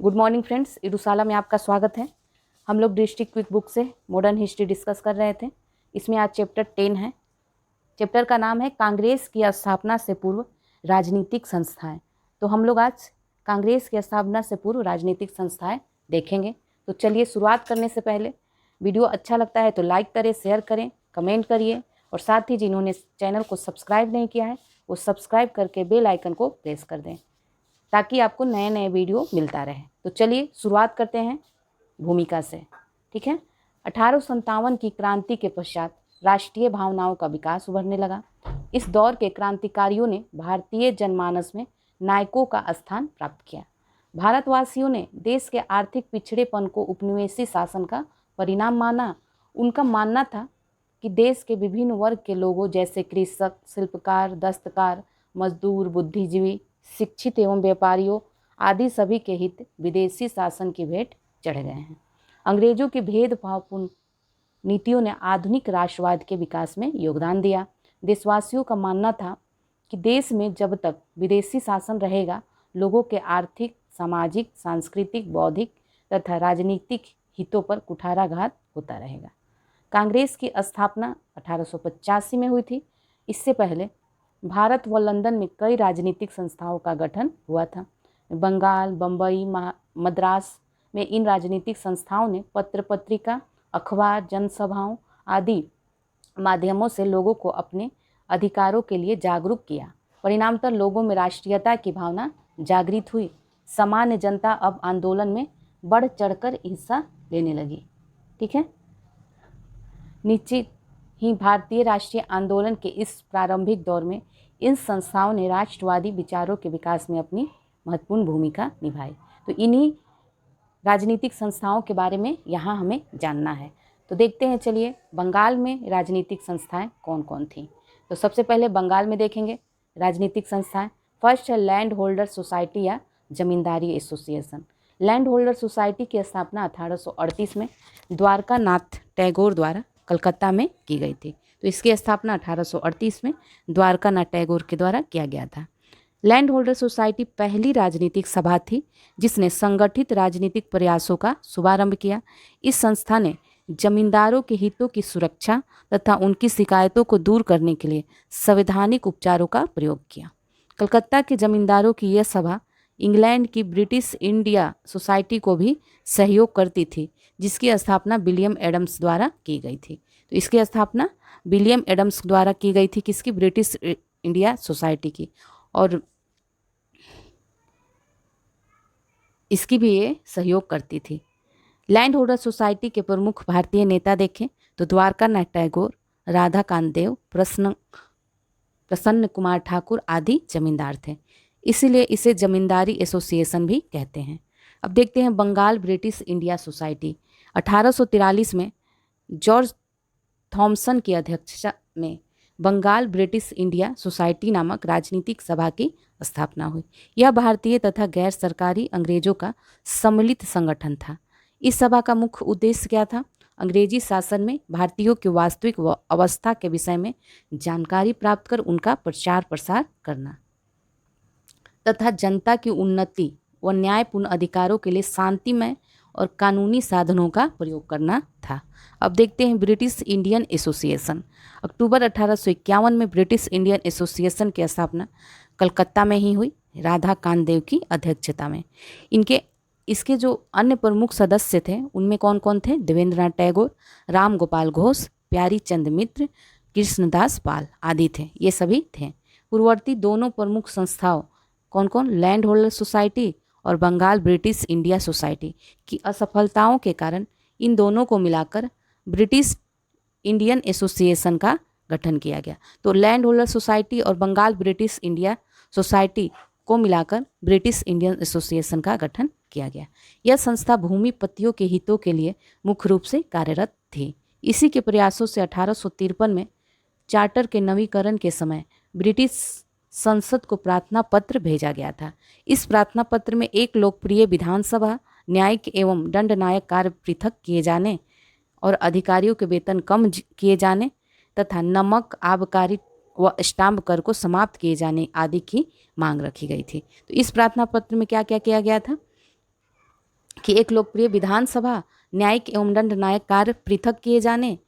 Good morning friends, इडुसाला में आपका स्वागत है। हम लोग डिस्ट्रिक्ट क्विक बुक से मॉडर्न हिस्ट्री डिस्कस कर रहे थे। इसमें आज चैप्टर 10 है। चैप्टर का नाम है कांग्रेस की स्थापना से पूर्व राजनीतिक संस्थाएं। तो हम लोग आज कांग्रेस की स्थापना से पूर्व राजनीतिक संस्थाएं देखेंगे। तो चलिए, शुरुआत करने से पहले वीडियो अच्छा लगता है तो लाइक करें, शेयर करें, कमेंट करिए और साथ ही जिन्होंने चैनल को सब्सक्राइब नहीं किया है वो सब्सक्राइब करके बेल आइकन को प्रेस कर दें ताकि आपको नए नए वीडियो मिलता रहे। तो चलिए शुरुआत करते हैं भूमिका से। ठीक है। 1857 की क्रांति के पश्चात राष्ट्रीय भावनाओं का विकास उभरने लगा। इस दौर के क्रांतिकारियों ने भारतीय जनमानस में नायकों का स्थान प्राप्त किया। भारतवासियों ने देश के आर्थिक पिछड़ेपन को उपनिवेशी शासन का परिणाम माना। उनका मानना था कि देश के विभिन्न वर्ग के लोगों जैसे कृषक, शिल्पकार, दस्तकार, मजदूर, बुद्धिजीवी, शिक्षित एवं व्यापारियों आदि सभी के हित विदेशी शासन की भेंट चढ़ गए हैं। अंग्रेजों की भेदभावपूर्ण नीतियों ने आधुनिक राष्ट्रवाद के विकास में योगदान दिया। देशवासियों का मानना था कि देश में जब तक विदेशी शासन रहेगा, लोगों के आर्थिक, सामाजिक, सांस्कृतिक, बौद्धिक तथा राजनीतिक हितों पर कुठाराघात होता रहेगा। कांग्रेस की स्थापना 1885 में हुई थी। इससे पहले भारत व लंदन में कई राजनीतिक संस्थाओं का गठन हुआ था। बंगाल, बम्बई, मद्रास में इन राजनीतिक संस्थाओं ने पत्र पत्रिका, अखबार, जनसभाओं आदि माध्यमों से लोगों को अपने अधिकारों के लिए जागरूक किया। परिणामतः लोगों में राष्ट्रीयता की भावना जागृत हुई। सामान्य जनता अब आंदोलन में बढ़ चढ़कर हिस्सा लेने लगी। ठीक है। निश्चित ही भारतीय राष्ट्रीय आंदोलन के इस प्रारंभिक दौर में इन संस्थाओं ने राष्ट्रवादी विचारों के विकास में अपनी महत्वपूर्ण भूमिका निभाई। तो इन्हीं राजनीतिक संस्थाओं के बारे में यहाँ हमें जानना है। तो देखते हैं, चलिए बंगाल में राजनीतिक संस्थाएं कौन कौन थीं। तो सबसे पहले बंगाल में देखेंगे राजनीतिक संस्थाएं। फर्स्ट है लैंड होल्डर सोसाइटी या जमींदारी एसोसिएशन। लैंड होल्डर सोसाइटी की स्थापना 1838 में द्वारका नाथ टैगोर द्वारा कलकत्ता में की गई थी। तो इसकी स्थापना 1838 में द्वारका नाथ टैगोर के द्वारा किया गया था। लैंड होल्डर सोसाइटी पहली राजनीतिक सभा थी जिसने संगठित राजनीतिक प्रयासों का शुभारंभ किया। इस संस्था ने जमींदारों के हितों की सुरक्षा तथा उनकी शिकायतों को दूर करने के लिए संवैधानिक उपचारों का प्रयोग किया। कलकत्ता के जमींदारों की यह सभा इंग्लैंड की ब्रिटिश इंडिया सोसाइटी को भी सहयोग करती थी, जिसकी स्थापना विलियम एडम्स द्वारा की गई थी। तो इसकी स्थापना विलियम एडम्स द्वारा की गई थी, किसकी? ब्रिटिश इंडिया सोसाइटी की। और इसकी भी ये सहयोग करती थी। लैंड होल्डर सोसाइटी के प्रमुख भारतीय नेता देखें तो द्वारका नाथ टैगोर, राधा कांतदेव, प्रसन्न कुमार ठाकुर आदि जमींदार थे। इसीलिए इसे जमींदारी एसोसिएशन भी कहते हैं। अब देखते हैं बंगाल ब्रिटिश इंडिया सोसाइटी। 1843 में जॉर्ज थॉमसन की अध्यक्षता में बंगाल ब्रिटिश इंडिया सोसाइटी नामक राजनीतिक सभा की स्थापना हुई। यह भारतीय तथा गैर सरकारी अंग्रेजों का सम्मिलित संगठन था। इस सभा का मुख्य उद्देश्य क्या था? अंग्रेजी शासन में भारतीयों की वास्तविक अवस्था के विषय में जानकारी प्राप्त कर उनका प्रचार प्रसार करना तथा जनता की उन्नति व न्यायपूर्ण अधिकारों के लिए शांतिमय और कानूनी साधनों का प्रयोग करना था। अब देखते हैं ब्रिटिश इंडियन एसोसिएशन। अक्टूबर 1851 में ब्रिटिश इंडियन एसोसिएशन की स्थापना कलकत्ता में ही हुई, राधा कांतदेव की अध्यक्षता में। इसके जो अन्य प्रमुख सदस्य थे उनमें कौन कौन थे? देवेंद्रनाथ टैगोर, राम गोपाल घोष, प्यारी चंद मित्र, कृष्णदास पाल आदि थे। ये सभी थे। पूर्ववर्ती दोनों प्रमुख संस्थाओं कौन कौन? लैंड होल्डर सोसाइटी और बंगाल ब्रिटिश इंडिया सोसाइटी की असफलताओं के कारण इन दोनों को मिलाकर ब्रिटिश इंडियन एसोसिएशन का गठन किया गया। तो लैंड होल्डर सोसाइटी और बंगाल ब्रिटिश इंडिया सोसाइटी को मिलाकर ब्रिटिश इंडियन एसोसिएशन का गठन किया गया। यह संस्था भूमिपतियों के हितों के लिए मुख्य रूप से कार्यरत थी। इसी के प्रयासों से 1853 में चार्टर के नवीकरण के समय ब्रिटिश संसद को प्रार्थना पत्र भेजा गया था। इस प्रार्थना पत्र में एक लोकप्रिय विधानसभा, न्यायिक एवं दंडनायक कार्य पृथक किए जाने और अधिकारियों के वेतन कम किए जाने तथा नमक, आबकारी व स्टाम्प कर को समाप्त किए जाने आदि की मांग रखी गई थी। तो इस प्रार्थना पत्र में क्या क्या किया गया था? कि एक लोकप्रिय विधानसभा, न्यायिक एवं दंडनायक कार्य पृथक किए जाने,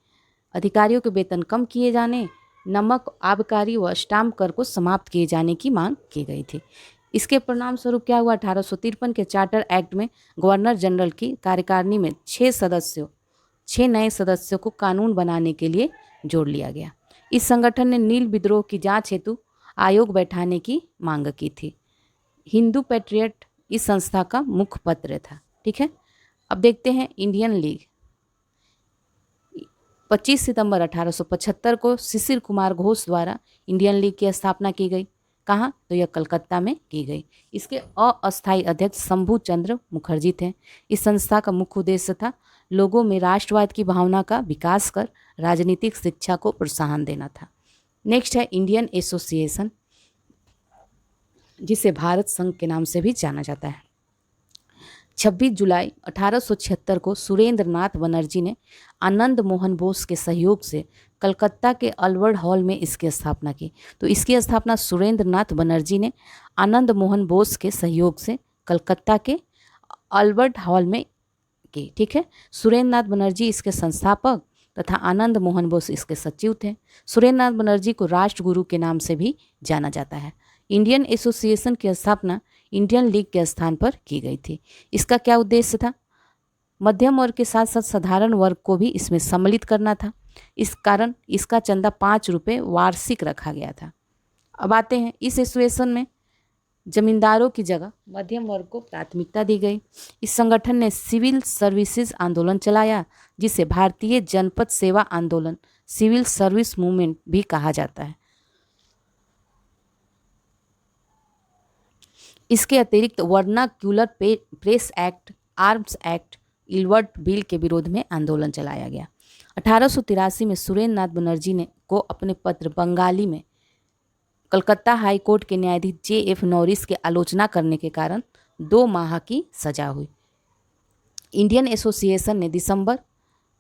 अधिकारियों के वेतन कम किए जाने, नमक, आबकारी व स्टाम्प कर को समाप्त किए जाने की मांग की गई थी। इसके परिणाम स्वरूप क्या हुआ? 1853 के चार्टर एक्ट में गवर्नर जनरल की कार्यकारिणी में 6 नए सदस्यों को कानून बनाने के लिए जोड़ लिया गया। इस संगठन ने नील विद्रोह की जांच हेतु आयोग बैठाने की मांग की थी। हिंदू पैट्रियट इस संस्था का मुख्य पत्र था। ठीक है, अब देखते हैं इंडियन लीग। 25 सितंबर 1875 को शिशिर कुमार घोष द्वारा इंडियन लीग की स्थापना की गई। कहाँ? तो यह कलकत्ता में की गई। इसके अस्थायी अध्यक्ष शंभू चंद्र मुखर्जी थे। इस संस्था का मुख्य उद्देश्य था लोगों में राष्ट्रवाद की भावना का विकास कर राजनीतिक शिक्षा को प्रोत्साहन देना था। नेक्स्ट है इंडियन एसोसिएशन, जिसे भारत संघ के नाम से भी जाना जाता है। 26 जुलाई 1876 को सुरेंद्र नाथ बनर्जी ने आनंद मोहन बोस के सहयोग से कलकत्ता के अल्बर्ट हॉल में इसकी स्थापना की। तो इसकी स्थापना सुरेंद्र नाथ बनर्जी ने आनंद मोहन बोस के सहयोग से कलकत्ता के अल्बर्ट हॉल में की। ठीक है, सुरेंद्र नाथ बनर्जी इसके संस्थापक तथा आनंद मोहन बोस इसके सचिव थे। सुरेंद्र नाथ बनर्जी को राष्ट्रगुरु के नाम से भी जाना जाता है। इंडियन एसोसिएशन की स्थापना इंडियन लीग के स्थान पर की गई थी। इसका क्या उद्देश्य था? मध्यम वर्ग के साथ साथ साधारण वर्ग को भी इसमें सम्मिलित करना था। इस कारण इसका चंदा 5 रुपये वार्षिक रखा गया था। अब आते हैं, इस एसोसिएशन में जमींदारों की जगह मध्यम वर्ग को प्राथमिकता दी गई। इस संगठन ने सिविल सर्विसेज आंदोलन चलाया, जिसे भारतीय जनपद सेवा आंदोलन, सिविल सर्विस मूवमेंट भी कहा जाता है। इसके अतिरिक्त vernacular press act, arms act, Ilbert bill के विरोध में आंदोलन चलाया गया। 1883 में सुरेंद्र नाथ बनर्जी ने को अपने पत्र बंगाली में कलकत्ता हाई कोर्ट के न्यायाधीश J.F. नॉरिस के आलोचना करने के कारण 2 माह की सजा हुई। इंडियन एसोसिएशन ने दिसंबर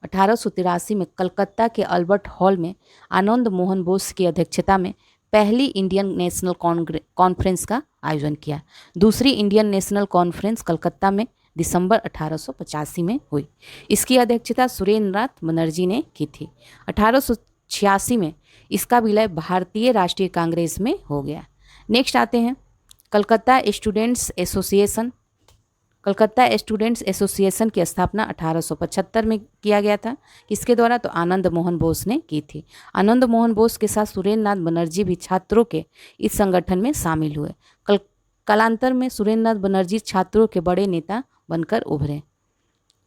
1883 में कलकत्ता के अल्बर्ट हॉल में आनंद मोहन बोस की अध्यक्षता में पहली इंडियन नेशनल कॉन्फ्रेंस का आयोजन किया। दूसरी इंडियन नेशनल कॉन्फ्रेंस कलकत्ता में दिसंबर 1885 में हुई। इसकी अध्यक्षता सुरेंद्र नाथ बनर्जी ने की थी। 1886 में इसका विलय भारतीय राष्ट्रीय कांग्रेस में हो गया। नेक्स्ट आते हैं Calcutta students association. Calcutta students association की स्थापना 1875 में किया गया था। किसके द्वारा? तो आनंद मोहन बोस ने की थी। आनंद मोहन बोस के साथ सुरेंद्र नाथ बनर्जी भी छात्रों के इस संगठन में शामिल हुए। कालांतर में सुरेंद्र नाथ बनर्जी छात्रों के बड़े नेता बनकर उभरे।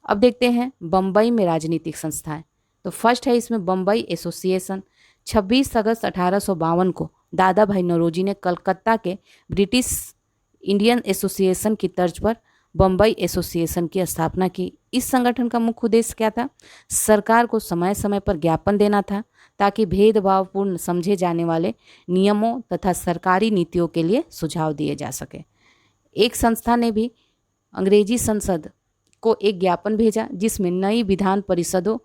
अब देखते हैं बम्बई में राजनीतिक संस्थाएं। तो फर्स्ट है इसमें बम्बई एसोसिएशन। 26 अगस्त 1852 को दादा भाई नौरोजी ने कलकत्ता के ब्रिटिश इंडियन एसोसिएशन की तर्ज पर बम्बई एसोसिएशन की स्थापना की। इस संगठन का मुख्य उद्देश्य क्या था? सरकार को समय समय पर ज्ञापन देना था, ताकि भेदभावपूर्ण समझे जाने वाले नियमों तथा सरकारी नीतियों के लिए सुझाव दिए जा सके। एक संस्था ने भी अंग्रेजी संसद को एक ज्ञापन भेजा, जिसमें नई विधान परिषदों,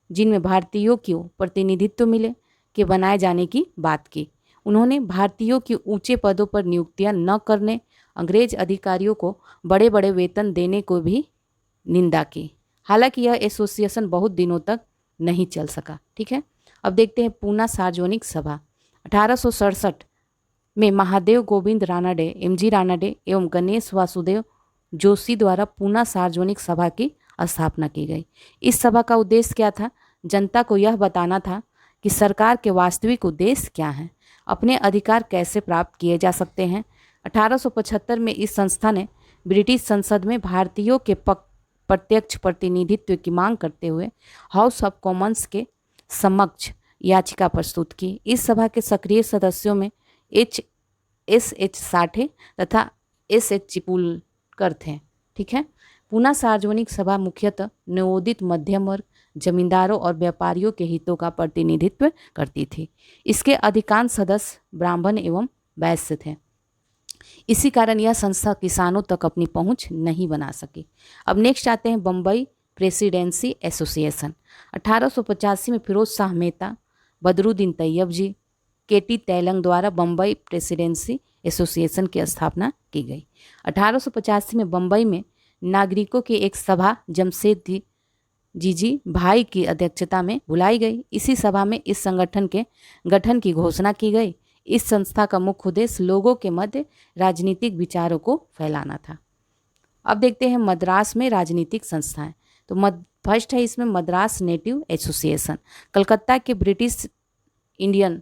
जिनमें भारतीयों को प्रतिनिधित्व मिले, के बनाए जाने की बात की। उन्होंने भारतीयों की ऊंचे पदों पर नियुक्तियां न करने, अंग्रेज अधिकारियों को बड़े बड़े वेतन देने को भी निंदा की। हालांकि यह एसोसिएशन बहुत दिनों तक नहीं चल सका। ठीक है, अब देखते हैं पूना सार्वजनिक सभा। 1867 में महादेव गोविंद रानाडे, MG रानाडे एवं गणेश वासुदेव जोशी द्वारा पूना सार्वजनिक सभा की स्थापना की गई। इस सभा का उद्देश्य क्या था? जनता को यह बताना था कि सरकार के वास्तविक उद्देश्य क्या हैं, अपने अधिकार कैसे प्राप्त किए जा सकते हैं। 1875 में इस संस्था ने ब्रिटिश संसद में भारतीयों के प्रत्यक्ष प्रतिनिधित्व की मांग करते हुए हाउस ऑफ कॉमन्स के समक्ष याचिका प्रस्तुत की। इस सभा के सक्रिय सदस्यों में S.H. साठे तथा S.H. चिपुलकर थे। ठीक है, पूना सार्वजनिक सभा मुख्यतः नवोदित मध्यम वर्ग, जमींदारों और व्यापारियों के हितों का प्रतिनिधित्व करती थी। इसके अधिकांश सदस्य ब्राह्मण एवं वैश्य थे। इसी कारण यह संस्था किसानों तक अपनी पहुंच नहीं बना सकी। अब नेक्स्ट आते हैं बम्बई प्रेसिडेंसी एसोसिएशन। 1885 में फिरोज शाह मेहता, बदरुद्दीन तैयब जी, KT तेलंग द्वारा बम्बई प्रेसिडेंसी एसोसिएशन की स्थापना की गई। 1885 में बम्बई में नागरिकों की एक सभा जमशेद जीजी भाई की अध्यक्षता में बुलाई गई। इसी सभा में इस संगठन के गठन की घोषणा की गई। इस संस्था का मुख्य उद्देश्य लोगों के मध्य राजनीतिक विचारों को फैलाना था। अब देखते हैं मद्रास में राजनीतिक संस्थाएं। तो फर्स्ट है इसमें मद्रास नेटिव एसोसिएशन। कलकत्ता के ब्रिटिश इंडियन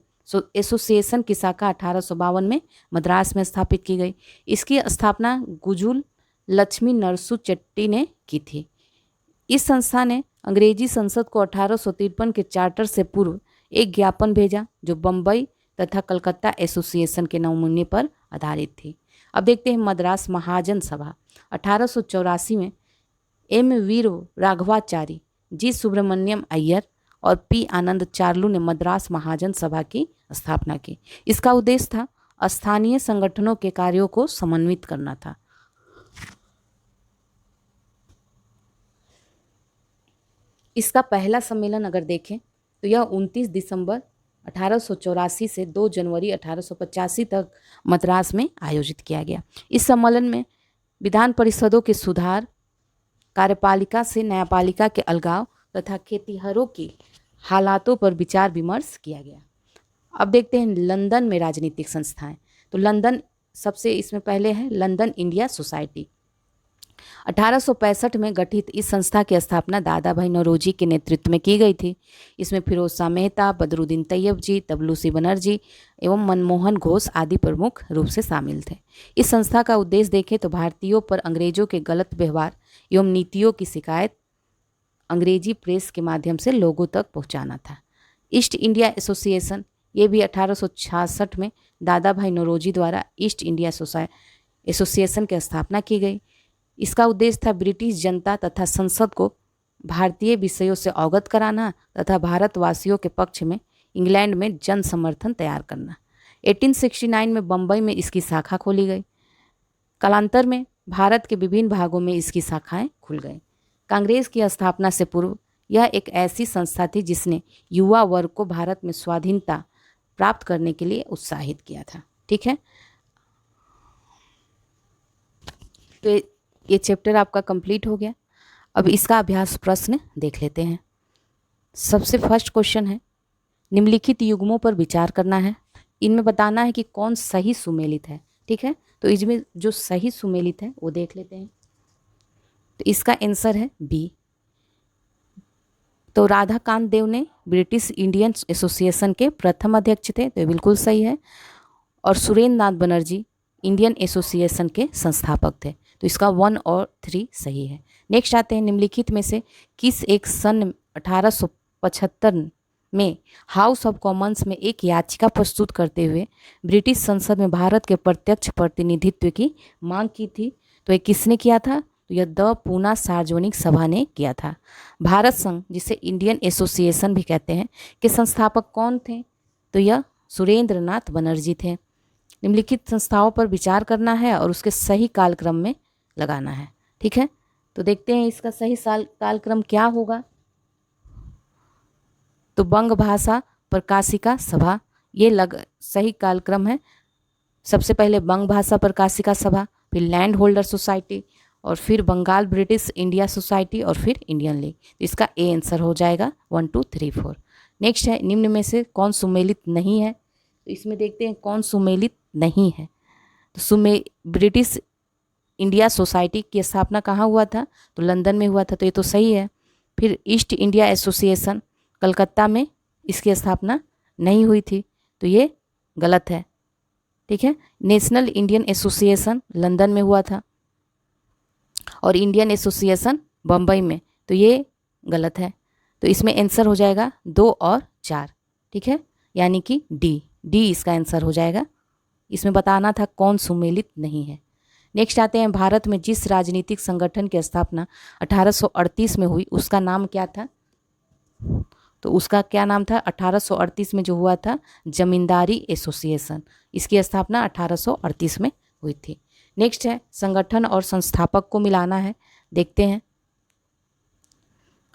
एसोसिएशन की शाखा 1852 में मद्रास में स्थापित की गई। इसकी स्थापना गुजुल लक्ष्मी नरसू चट्टी ने की थी। इस संस्था ने अंग्रेजी संसद को 1853 के चार्टर से पूर्व एक ज्ञापन भेजा जो बम्बई तथा कलकत्ता एसोसिएशन के नमूने पर आधारित थी। अब देखते हैं मद्रास महाजन सभा। 1884 में एम वीरो राघवाचारी, जी सुब्रमण्यम अय्यर और पी आनंद चार्लू ने मद्रास महाजन सभा की स्थापना की। इसका उद्देश्य था स्थानीय संगठनों के कार्यों को समन्वित करना था। इसका पहला सम्मेलन अगर देखें तो यह 29 दिसंबर 1884 से 2 जनवरी 1885 तक मद्रास में आयोजित किया गया। इस सम्मेलन में विधान परिषदों के सुधार, कार्यपालिका से न्यायपालिका के अलगाव तथा खेतिहरों की हालातों पर विचार विमर्श किया गया। अब देखते हैं लंदन में राजनीतिक संस्थाएं। तो लंदन सबसे इसमें पहले है लंदन इंडिया सोसाइटी। 1865 में गठित इस संस्था की स्थापना दादा भाई नौरोजी के नेतृत्व में की गई थी। इसमें फिरोज शाह मेहता, बदरुद्दीन तैयब जी, डब्ल्यू.सी. बनर्जी एवं मनमोहन घोष आदि प्रमुख रूप से शामिल थे। इस संस्था का उद्देश्य देखें तो भारतीयों पर अंग्रेजों के गलत व्यवहार एवं नीतियों की शिकायत अंग्रेजी प्रेस के माध्यम से लोगों तक पहुंचाना था। ईस्ट इंडिया एसोसिएशन, ये भी 1866 में दादा भाई नौरोजी द्वारा ईस्ट इंडिया एसोसिएशन की स्थापना की गई। इसका उद्देश्य था ब्रिटिश जनता तथा संसद को भारतीय विषयों से अवगत कराना तथा भारतवासियों के पक्ष में इंग्लैंड में जन समर्थन तैयार करना। 1869 में बम्बई में इसकी शाखा खोली गई। कालांतर में भारत के विभिन्न भागों में इसकी शाखाएं खुल गई। कांग्रेस की स्थापना से पूर्व यह एक ऐसी संस्था थी जिसने युवा वर्ग को भारत में स्वाधीनता प्राप्त करने के लिए उत्साहित किया था। ठीक है, तो ये चैप्टर आपका कंप्लीट हो गया। अब इसका अभ्यास प्रश्न देख लेते हैं। सबसे फर्स्ट क्वेश्चन है, निम्नलिखित युग्मों पर विचार करना है। इनमें बताना है कि कौन सही सुमेलित है। ठीक है, तो इसमें जो सही सुमेलित है वो देख लेते हैं। तो इसका आंसर है बी। तो राधाकांत देव ने ब्रिटिश इंडियन एसोसिएशन के प्रथम अध्यक्ष थे, तो ये बिल्कुल सही है। और सुरेंद्र नाथ बनर्जी इंडियन एसोसिएशन के संस्थापक थे, तो इसका 1 और 3 सही है। नेक्स्ट आते हैं, निम्नलिखित में से किस एक सन 1875 में हाउस ऑफ कॉमन्स में एक याचिका प्रस्तुत करते हुए ब्रिटिश संसद में भारत के प्रत्यक्ष प्रतिनिधित्व की मांग की थी? तो ये किसने किया था? तो यह द पूना सार्वजनिक सभा ने किया था। भारत संघ, जिसे इंडियन एसोसिएशन भी कहते हैं, के संस्थापक कौन थे? तो यह सुरेंद्र नाथ बनर्जी थे। निम्नलिखित संस्थाओं पर विचार करना है और उसके सही कालक्रम में लगाना है। ठीक है, तो देखते हैं इसका सही कालक्रम क्या होगा। तो बंग भाषा प्रकाशिका सभा, ये सही कालक्रम है। सबसे पहले बंग भाषा प्रकाशिका सभा, फिर लैंड होल्डर सोसाइटी, और फिर बंगाल ब्रिटिश इंडिया सोसाइटी, और फिर इंडियन लीग। तो इसका ए आंसर हो जाएगा 1 2 3 4। नेक्स्ट है, निम्न में से कौन सुमेलित नहीं है? तो इसमें देखते हैं कौन सुमेलित नहीं है। तो ब्रिटिश इंडिया सोसाइटी की स्थापना कहाँ हुआ था? तो लंदन में हुआ था, तो ये तो सही है। फिर ईस्ट इंडिया एसोसिएशन कलकत्ता में इसकी स्थापना नहीं हुई थी, तो ये गलत है। ठीक है, नेशनल इंडियन एसोसिएशन लंदन में हुआ था और इंडियन एसोसिएशन बम्बई में, तो ये गलत है। तो इसमें आंसर हो जाएगा 2 और 4। ठीक है, यानी कि डी इसका आंसर हो जाएगा। इसमें बताना था कौन सुमेलित नहीं है। नेक्स्ट आते हैं, भारत में जिस राजनीतिक संगठन की स्थापना 1838 में हुई उसका नाम क्या था? तो उसका क्या नाम था? 1838 में जो हुआ था जमींदारी एसोसिएशन, इसकी स्थापना 1838 में हुई थी। नेक्स्ट है, संगठन और संस्थापक को मिलाना है। देखते हैं,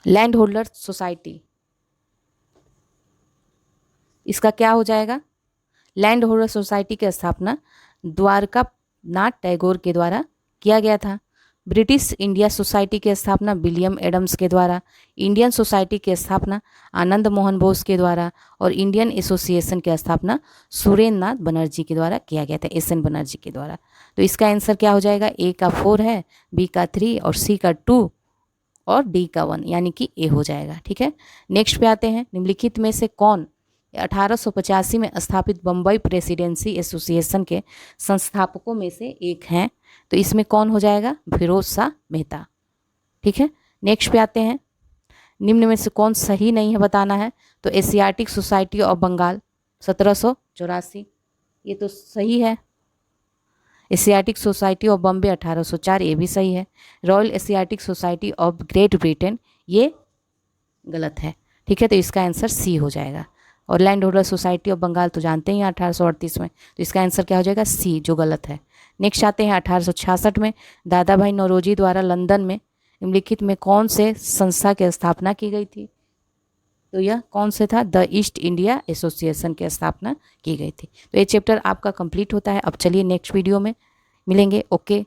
लैंड होल्डर सोसाइटी, इसका क्या हो जाएगा? लैंड होल्डर सोसाइटी की स्थापना द्वारका नाथ टैगोर के द्वारा किया गया था। ब्रिटिश इंडिया सोसाइटी की स्थापना विलियम एडम्स के द्वारा, इंडियन सोसाइटी की स्थापना आनंद मोहन बोस के द्वारा और इंडियन एसोसिएशन की स्थापना सुरेंद्र नाथ बनर्जी के द्वारा किया गया था, एस एन बनर्जी के द्वारा। तो इसका आंसर क्या हो जाएगा, ए का 4 है, बी का 3 और सी का 2 और डी का 1, यानी कि ए हो जाएगा। ठीक है, नेक्स्ट पे आते हैं। निम्नलिखित में से कौन 1885 में स्थापित बम्बई प्रेसिडेंसी एसोसिएशन के संस्थापकों में से एक हैं? तो इसमें कौन हो जाएगा, फिरोज शाह मेहता। ठीक है, नेक्स्ट पे आते हैं। निम्न में से कौन सही नहीं है बताना है। तो एशियाटिक सोसाइटी ऑफ बंगाल 1784, ये तो सही है। एशियाटिक सोसाइटी ऑफ बॉम्बे 1804, ये भी सही है। Royal Asiatic society of great Britain, ये गलत है। ठीक है, तो इसका आंसर सी हो जाएगा। और land holder society of Bengal तो जानते हैं 1838 में, तो इसका आंसर क्या हो जाएगा, सी, जो गलत है। नेक्स्ट आते हैं 1866 में दादा भाई नौरोजी द्वारा लंदन में निम्नलिखित में कौन से संस्था की स्थापना की गई थी? तो यह कौन से था, द ईस्ट इंडिया एसोसिएशन की स्थापना की गई थी। तो ये चैप्टर आपका कंप्लीट होता है। अब चलिए नेक्स्ट वीडियो में मिलेंगे। ओके।